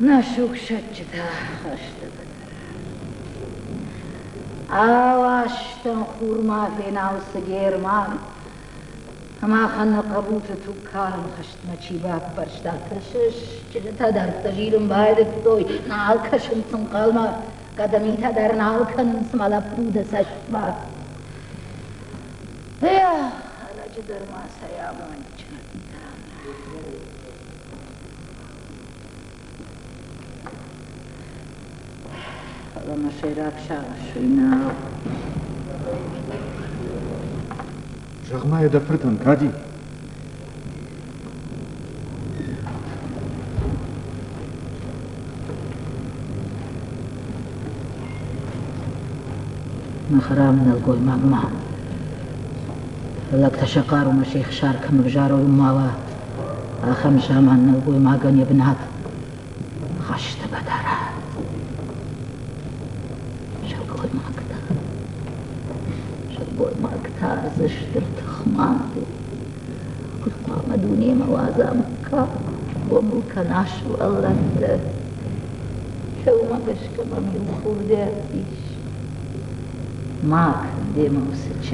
نشوك شجتها خشتها آواشتن خورما فينا وسجير مان ما خلنا قبوتة كارم خشتنا شباب برشتا كشش جلتا در تجيرم بايدك توي نال كشم تنقالما قدميتا در نال كنس مالا برودة سشما يا رجدر ما سيامان جنتا لما شيراك شوينا Жағмайы да піртін, кәди. مخرامنا القوي مغمى لك تشقار ومشيخ شارك مبجار وماوا أخم شامان القوي ماغن يبنات خشت بدارا شقوي ماكتار زشتر تخماتي قلقام دوني موازا مكا وملكا ناشو الله شو ما قشك مامي وخوردي أبيش ماك ديما وسجش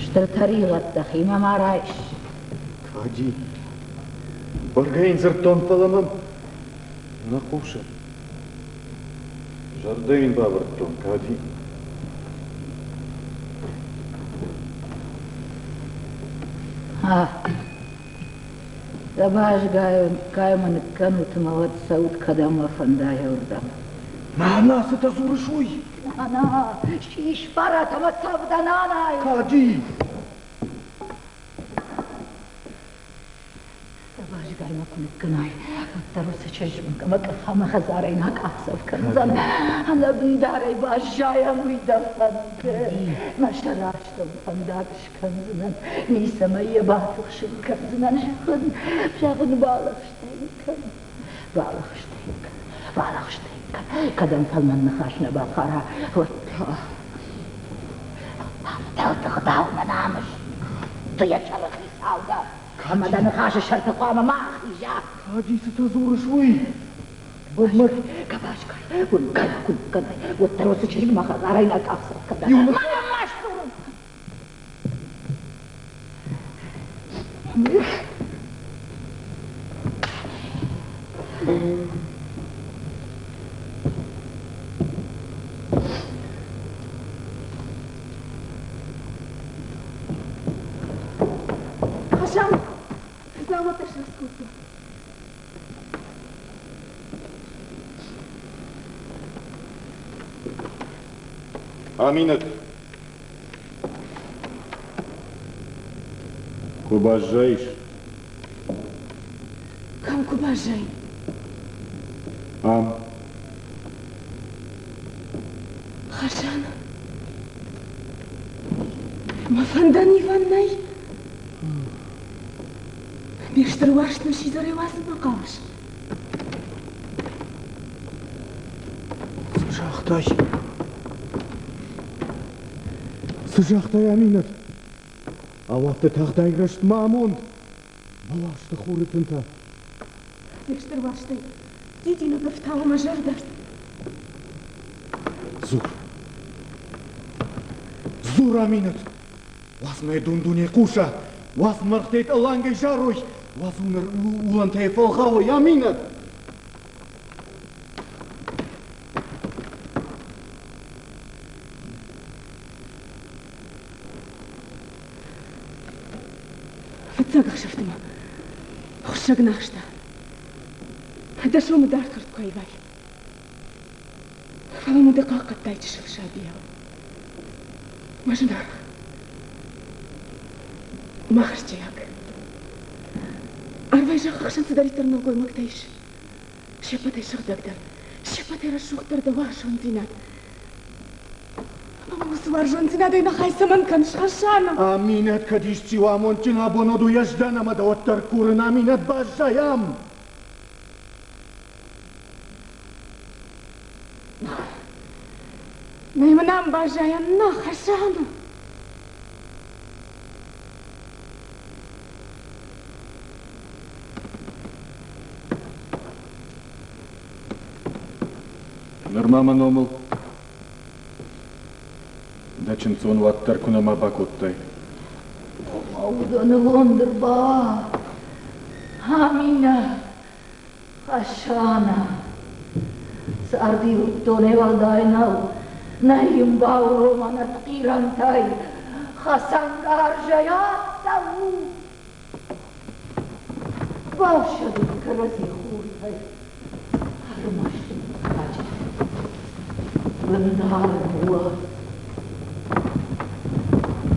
شتر طريقة دخيمة ما رايش Кәди, баргайын зырттан паламам. Нақуша. Жардайын бабырттан, кәди. Забаш гайман канут мават саут кадама фандая урдам. Нана, сыта зурышуй. Нана, шиш пара таматсав да нанай. Кәди. Забаш гайма куныкканай. Оттаруса чажмка макахама хазарайна кахсав канзан. Ана биндарай башая мыйда фанде. Машараштам фандагш канзан. Нисама ебатухшин канзан. Шагын балахштейкан. Балахштейкан. قدم فلمن نخاشنا بقرة تغداو منامش طيب شرخي ساودا أما دا نخاش الشرط قوام ما أخيجا Кәди, сыта зурышуй. بمر كباش كاي كن والتروس تشرب ما خزارينا كافسر كدا ما ماشتور Слава też na skutku. Аминат. Кубажаиш. Кам кубажай? Ам. Хашан. Мафандан Иваннай. Бештер вашны шизары вазын мақалыш. Sıcaqday Aminat. Avaqda taqdayraşt Mamond. Balaştı xurıtınta. Бештер вашны. Дидина гыфтава мажардаст. Зур Aminat. Вас майдун дуне куша. Вас мартет алангай жаруй. Вас унар улантай фалхавой Aminat. Цагах шафтыма. Хушагнахшта. Да шо мы даркарт койвай. Фаламу да как оттайчы шавшабия. Мажна. Махарчаяк. Арвай жахахшан садаритарнал коймактайш. Шепатай шахдагдар. Шепатай рашухтар да вашон динат. Сваржонцина на хайсаман каншашана. Aminat kadishti wa montina bonodu yajdana madawattar kurna Aminat bajayam. Найманам бажаям на хашана. Нормама номал. Дачинцон ваттар кунама бакоттай. Аудан wonderbar. Амина. Ашана. Сарди уттоне валдайнау. Наим бауро манат қирантай. Хасандар жаят таву. Башаду карази хуртай. Армашин качи. Бандар буа.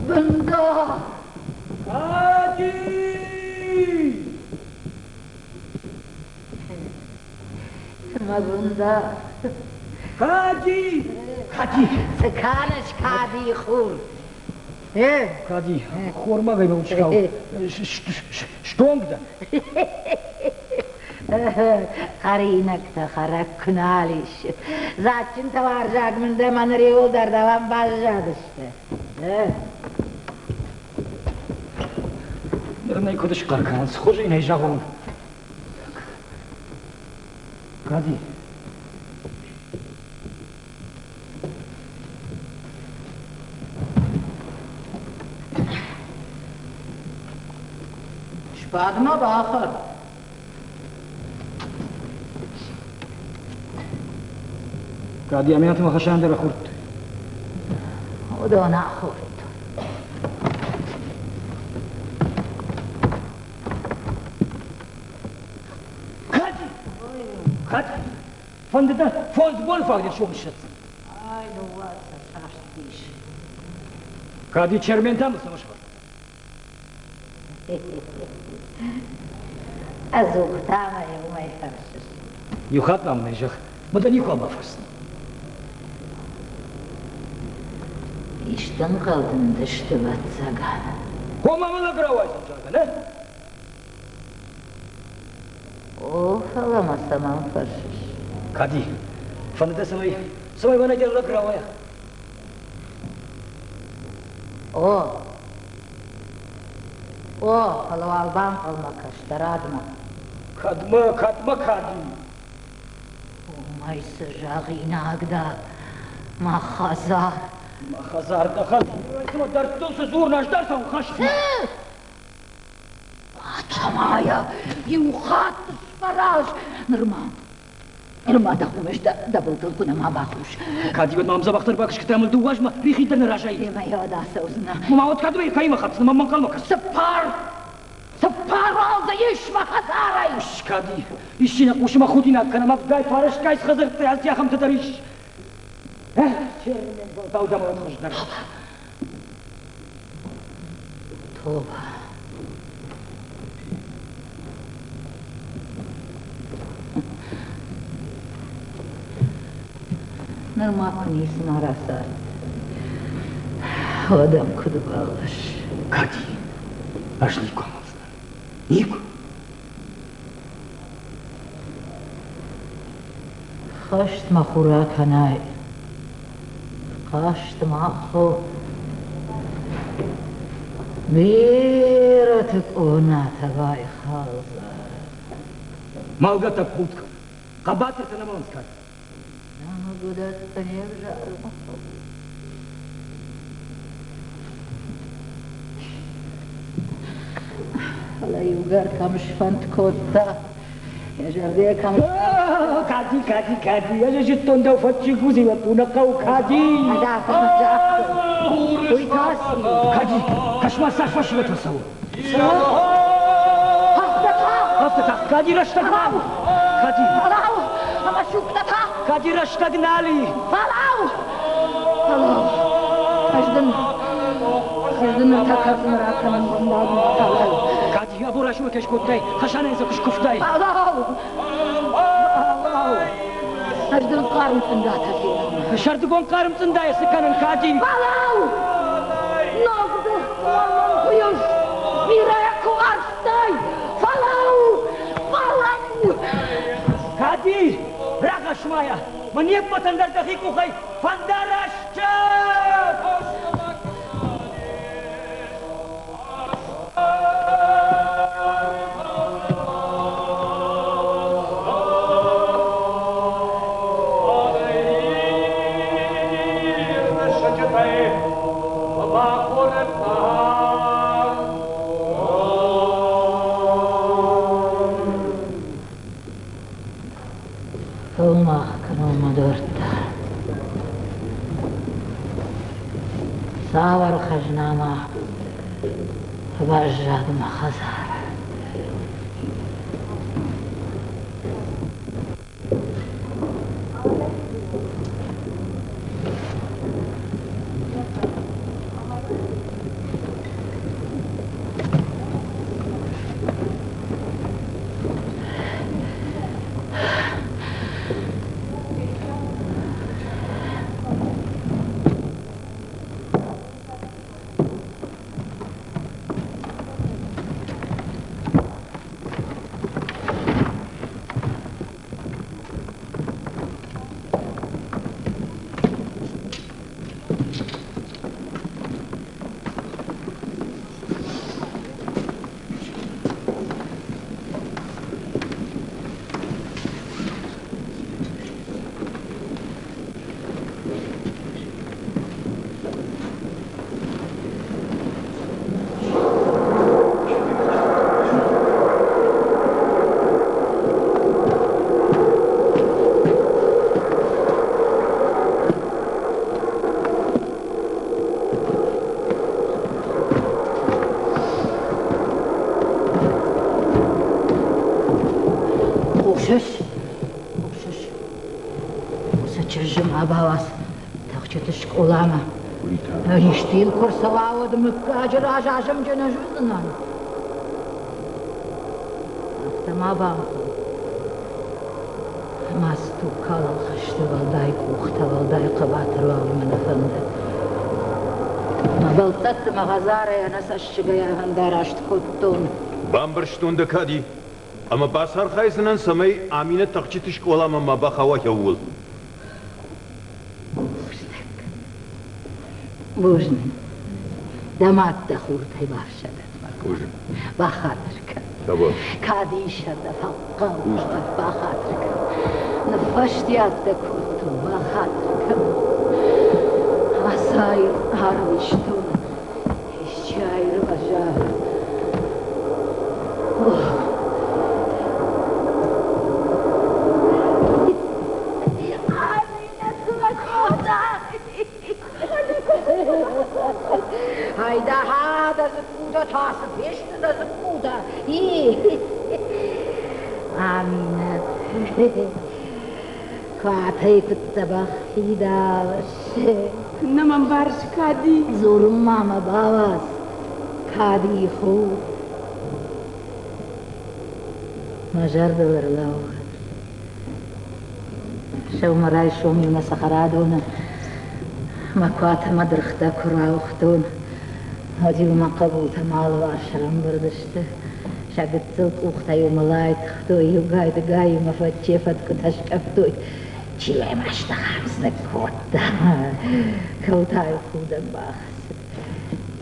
Бандар. Хади! Магунда. Хади! Хади! Саканыш кади хур. Хади, хорма гайма учкал. Штонгда? Каринакта харак куналиш. Зачин таваржак мында манриолдар давам бажадышты. Наверное, кудыш каркан, схожий на жагон. Хади. Шпагма бахар. Хади, аминат махашан дара хурт. Удона хурт. Хади! Хади! Фонд Больфагде шумшит. Ай, ну вас, саштиш. Хади, черментам самошвар. Азухтама юмай харшиш. Юхат нам нежах. Маданико мафрс. İşten kaldın dıştı vatsaga. Комамала гравайсın çarka, ne? O falamasam farşış. Хади, фандата самай бана дерла гравая. O falavalban kalmak kaştaradma. Kadma Хади. O maysı jağinagda. Mahazar. Махазар да Хади. Сама дартосы зур наждарсан хашма. Атамая, юхат спараж. Нырма да хумеш да былтыл кунама бахуш. Хади вот мамза бахтар бакыш кытамыл дуажма, рихидан ражай. Дема яда саузна. Мама вот кадвей кайма хатсына мамман калмакас. Сапар алза еш махазарай. Хади, ищина кушыма худина канама гай фарыш гайс хазырты аз яхам татариш. Чермен балдама отхождар. Тоба. Нырма кунис марасар. Адам кудубалыш. Хади, аж нико мазна. Нико. Хашт махура канай. Хашт маху. Биратык она тавай халза. Малгата путка. Кабатырта на монскар. Намагудатта не вжарма. Ала югар камшфант котта. Я жарде камшфант. Хади, я же життонда уфатчи гузила пунакау Хади. Уйкаси. Хади, кашма сашвашиват васау. Хафтата, Хади раштагнали. Хади. Палау, ама шуктата. Хади раштагнали. Палау. Аждан такасın rakanın bundan palav. Хади, абурашуа кешкоттай, хашанайса кушкуфтай. Палау. Аждан кармсın da tasıyam. Şardıgon karımsın dayısı kanın Хади. Палау. Nogdu kuamam kuyuş. Miraya kuarstay. Палау. Хади, рагашмая, мне патандар дахикухай, фандарашча! Fulma kanoma dörtta. Savar khaznama. Vajjad mahazar. Abavas, taxçı şkolama. Iştil kursavadı mükacı rajajım cenajuzdan. Aftama bam. Mastu kalal xıştı valday kuxta valday qabatır valımın efendi. Baltat mağazaraya nasaşçıgaya handaraşt kuttun. Bambır ştundu kadi. Ama basar xaysınan samay amine taxçı şkolama mabaxava yavul. Bujn. Damat da xurtay başladı. Bujn. Baxatrka. Tamam. Kadişa da faqqa baxatrka. Nafashtiyat da kurtu baxatrka. Asay harvishtu. İşçayır vaja. Hayda ha, das ist guter Tasse Fisch, das ist guter. Amine. Quatei kuttabach hidawas. Naman barş kadi. Zorum mama bawas. Kadi khu. Majardalar law. Shaw maray shomi masakharadona. Makwata madrıxta kurawxtun. Hadi ma qabuta mal vasharam bardıştı. Şagıttık uxtayı malayt xtoy yugaydı gayı mafatçefat kutaşkaftoy. Çivay maşta hamsna kotta. Kautay kudan baxs.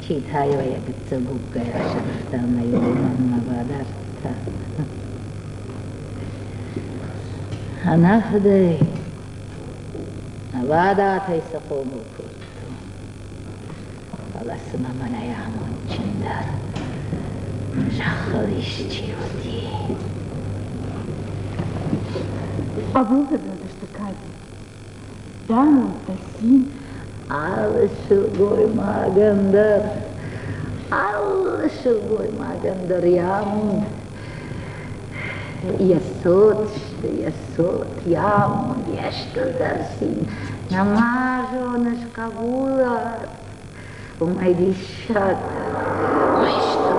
Çitay ve yagıttı bukkaya şarıfta mayuman mabadarta. Anafday. Avada taysa qomu kurtu. Alasına mana yamun çindar. Şahıl işçi vadi. Abul da dıştı kadi. Damon tasin. Alışıl goyma gönder. Alışıl goyma gönder yamun. Yasot işte yasot yamun yaştıl dersin. Namaz onas kabulat. Umay dişat. Mayıştı.